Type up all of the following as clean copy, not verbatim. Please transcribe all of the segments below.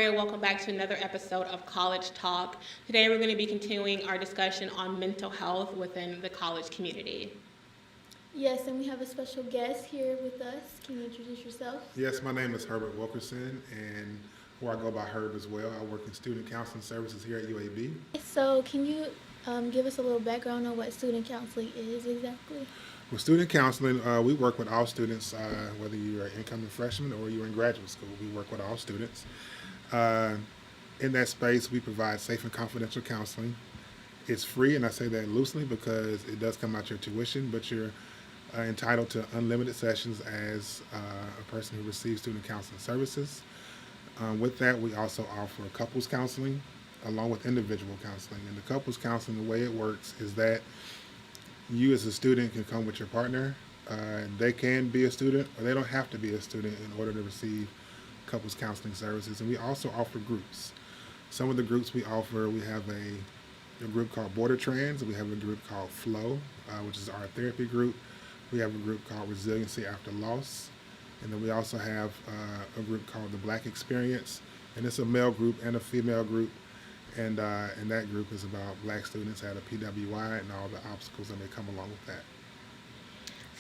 Victoria. Welcome back to another episode of College Talk. Today we're going to be continuing our discussion on mental health within the college community. Yes, and we have a special guest here with us. Can you introduce yourself? Yes, my name is Herbert Wilkerson, and I go by Herb as well. I work in student counseling services here at UAB. So, can you give us a little background on what student counseling is exactly? With student counseling, we work with all students, whether you're an incoming freshman or you're in graduate school. We work with all students. In that space, we provide safe and confidential counseling. It's free, and I say that loosely because it does come out your tuition, but you're entitled to unlimited sessions as a person who receives student counseling services. With that, we also offer couples counseling along with individual counseling. And the couples counseling, the way it works is that you as a student can come with your partner. They can be a student, or they don't have to be a student in order to receive couples counseling services. And we also offer groups. Some of the groups we offer, we have a group called Border Trans. We have a group called Flow, which is our therapy group. We have a group called Resiliency After Loss. And then we also have a group called the Black Experience. And it's a male group and a female group. And that group is about Black students at a PWI and all the obstacles that may come along with that.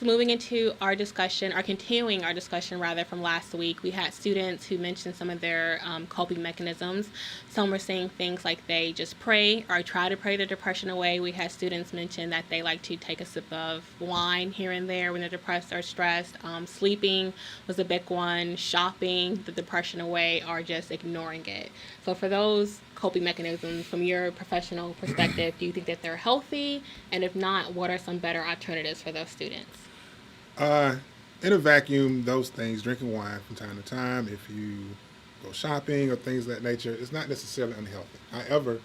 So moving into our discussion, or continuing our discussion rather from last week, we had students who mentioned some of their coping mechanisms. Some were saying things like they just pray or try to pray their depression away. We had students mention that they like to take a sip of wine here and there when they're depressed or stressed. Sleeping was a big one, shopping the depression away, or just ignoring it. So for those coping mechanisms, from your professional perspective, do you think that they're healthy? And if not, what are some better alternatives for those students? In a vacuum, those things, drinking wine from time to time, if you go shopping or things of that nature, it's not necessarily unhealthy. However,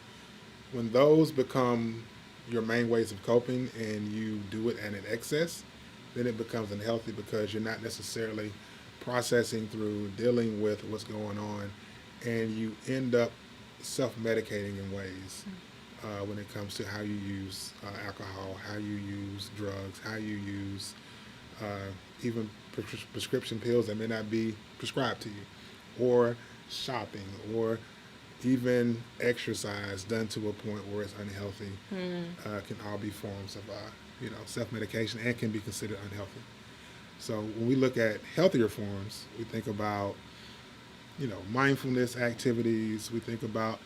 when those become your main ways of coping and you do it at an excess, then it becomes unhealthy because you're not necessarily processing through dealing with what's going on, and you end up self-medicating in ways when it comes to how you use alcohol, how you use drugs, how you use even prescription pills that may not be prescribed to you, or shopping, or even exercise done to a point where it's unhealthy, can all be forms of self-medication and can be considered unhealthy. So when we look at healthier forms, we think about mindfulness activities. We think about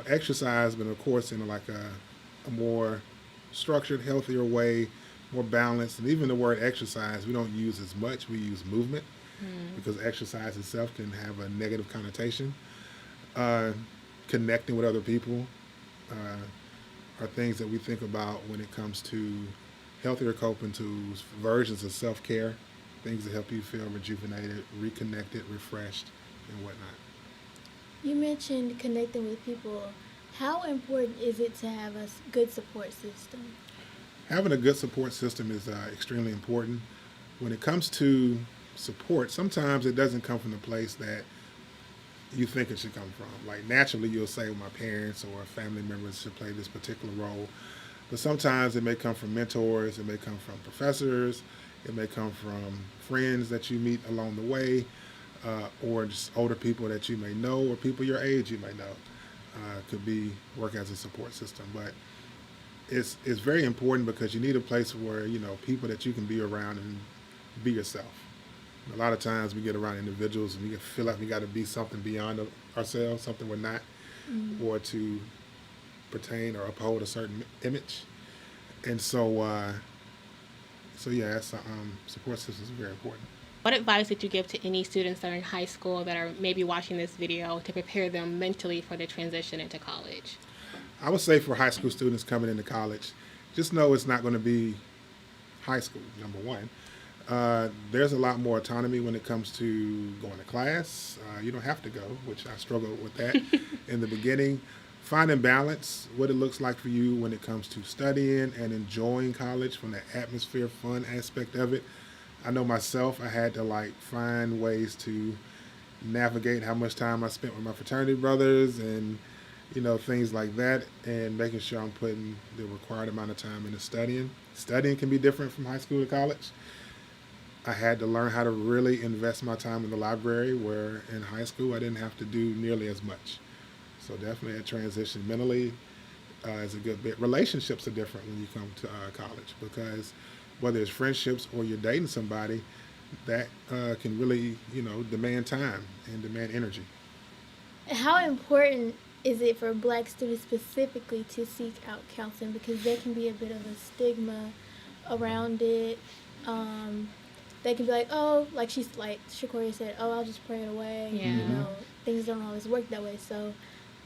exercise, but of course in like a more structured, healthier way, more balanced. And even the word exercise, we don't use as much. We use movement because exercise itself can have a negative connotation. Connecting with other people are things that we think about when it comes to healthier coping tools, versions of self-care, things that help you feel rejuvenated, reconnected, refreshed, and whatnot. You mentioned connecting with people. How important is it to have a good support system? Having a good support system is extremely important. When it comes to support, sometimes it doesn't come from the place that you think it should come from. Like naturally you'll say, well, my parents or family members should play this particular role. But sometimes it may come from mentors, it may come from professors, it may come from friends that you meet along the way, or just older people that you may know, or people your age you may know. Could work as a support system. But it's very important because you need a place where, people that you can be around and be yourself. A lot of times we get around individuals and we feel like we got to be something beyond ourselves, something we're not, or to pertain or uphold a certain image. And so support systems are very important. What advice would you give to any students that are in high school that are maybe watching this video to prepare them mentally for the transition into college? I would say for high school students coming into college, just know it's not going to be high school, number one. There's a lot more autonomy when it comes to going to class. You don't have to go, which I struggled with that in the beginning. Finding balance, what it looks like for you when it comes to studying and enjoying college from the atmosphere, fun aspect of it. I know myself, I had to find ways to navigate how much time I spent with my fraternity brothers and things like that, and making sure I'm putting the required amount of time into studying. Studying can be different from high school to college. I had to learn how to really invest my time in the library, where in high school I didn't have to do nearly as much. So definitely a transition mentally is a good bit. Relationships are different when you come to college, because whether it's friendships or you're dating somebody, that can really, demand time and demand energy. How important is it for Black students specifically to seek out counseling, because there can be a bit of a stigma around it? They can be like, oh, like Shakoria said, oh, I'll just pray it away. Yeah. Things don't always work that way. So,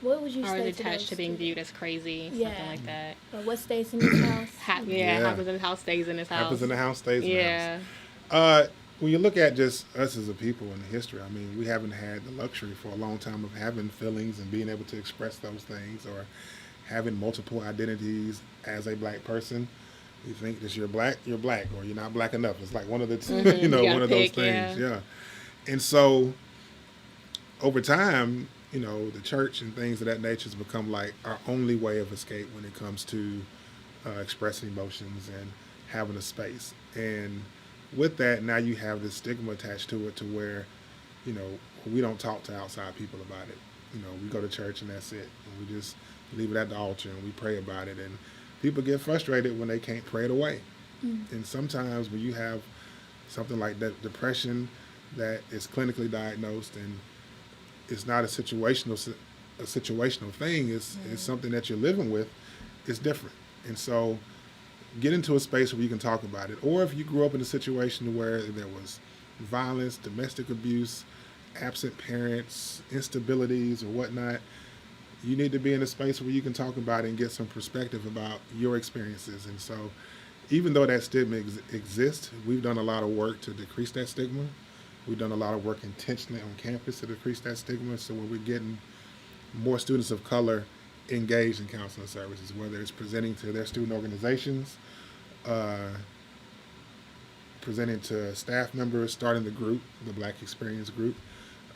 what would you Or say is to attached those to being students? viewed as crazy, Yeah. something like that. Or what stays in this house? Happens in the house, stays in his house. Happens in the house, stays in the Yeah. house. When you look at just us as a people in history, I mean, we haven't had the luxury for a long time of having feelings and being able to express those things, or having multiple identities as a Black person. You think that you're black, or you're not Black enough. It's like one of the two, You gotta one of those pick, things. yeah. Yeah. And so over time, the church and things of that nature has become like our only way of escape when it comes to expressing emotions and having a space. And with that, now you have this stigma attached to it, to where, we don't talk to outside people about it. We go to church and that's it. And we just leave it at the altar and we pray about it. And people get frustrated when they can't pray it away. And sometimes when you have something like that, depression that is clinically diagnosed, and it's not a situational thing, it's something that you're living with, it's different. And so get into a space where you can talk about it. Or if you grew up in a situation where there was violence, domestic abuse, absent parents, instabilities or whatnot, you need to be in a space where you can talk about it and get some perspective about your experiences. And so even though that stigma exists, we've done a lot of work to decrease that stigma. We've done a lot of work intentionally on campus to decrease that stigma, so we're getting more students of color engaged in counseling services, whether it's presenting to their student organizations, presenting to staff members, starting the group, the Black Experience group,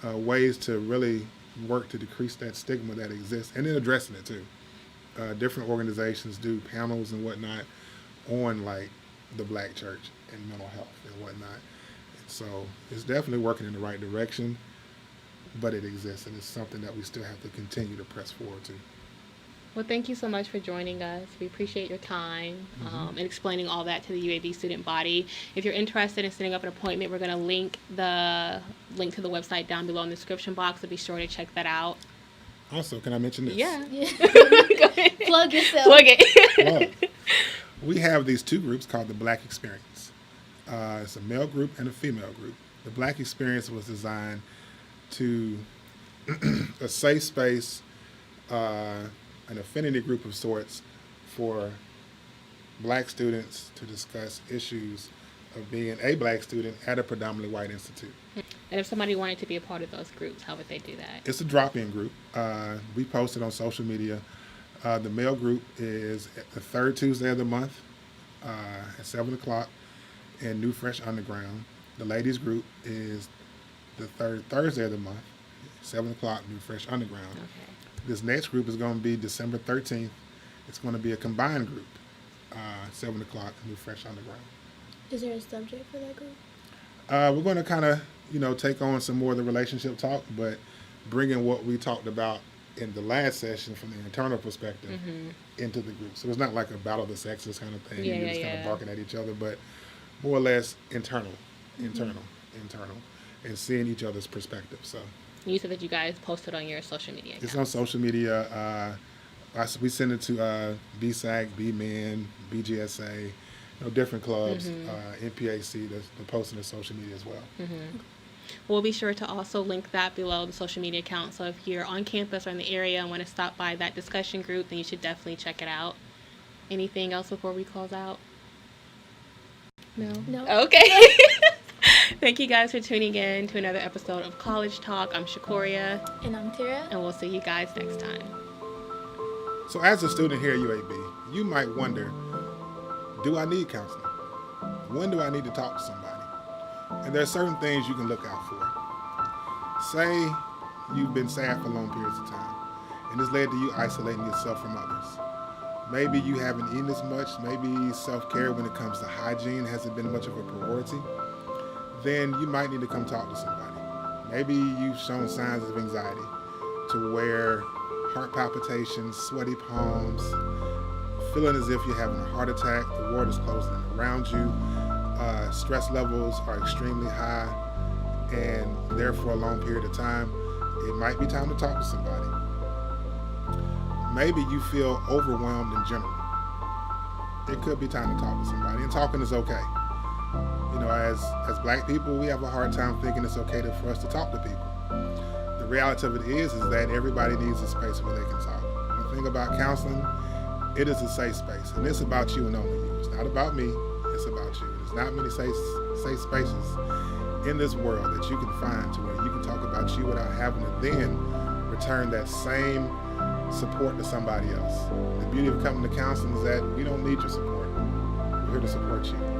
ways to really work to decrease that stigma that exists, and then addressing it too. Different organizations do panels and whatnot on like the Black church and mental health and whatnot. And so it's definitely working in the right direction, but it exists, and it's something that we still have to continue to press forward to. Well, thank you so much for joining us. We appreciate your time and explaining all that to the UAB student body. If you're interested in setting up an appointment, we're going to link to the website down below in the description box, so be sure to check that out. Also, can I mention this? Yeah. Go ahead. Plug yourself. Plug it. Well, we have these two groups called the Black Experience. It's a male group and a female group. The Black Experience was designed to a safe space, an affinity group of sorts for Black students to discuss issues of being a Black student at a predominantly white institute. And if somebody wanted to be a part of those groups, how would they do that? It's a drop-in group. We post it on social media. The male group is the third Tuesday of the month at 7 o'clock in New Fresh Underground. The ladies group is the third Thursday of the month, 7 o'clock, New Fresh Underground. Okay. This next group is going to be December 13th. It's going to be a combined group, 7 o'clock, New Fresh Underground. Is there a subject for that group? We're going to kind of, take on some more of the relationship talk, but bring in what we talked about in the last session from the internal perspective into the group. So it's not like a battle of the sexes kind of thing. You're just kind of barking at each other, but more or less internal, and seeing each other's perspective. So You said that you guys posted on your social media it's accounts. on social media. We send it to BSAC, BMAN, BGSA, different clubs, NPAC. They're posting their social media as well. We'll be sure to also link that below the social media account. So if you're on campus or in the area and want to stop by that discussion group, then you should definitely check it out. Anything else before we close out? No? No. Okay. Thank you guys for tuning in to another episode of College Talk. I'm Shakoria, And I'm Tara. and we'll see you guys next time. So as a student here at UAB, you might wonder, do I need counseling? When do I need to talk to somebody? And there are certain things you can look out for. Say you've been sad for long periods of time, and it's led to you isolating yourself from others. Maybe you haven't eaten as much. Maybe self-care when it comes to hygiene hasn't been much of a priority. then you might need to come talk to somebody. Maybe you've shown signs of anxiety to where heart palpitations, sweaty palms, feeling as if you're having a heart attack, the world is closing in around you, stress levels are extremely high, and there for a long period of time, it might be time to talk to somebody. Maybe you feel overwhelmed in general. It could be time to talk to somebody, and talking is okay. You know, as black people, we have a hard time thinking it's okay for us to talk to people. The reality of it is that everybody needs a space where they can talk. The thing about counseling, it is a safe space, and it's about you and only you. It's not about me, it's about you. There's not many safe spaces in this world that you can find to where you can talk about you without having to then return that same support to somebody else. The beauty of coming to counseling is that we don't need your support. We're here to support you.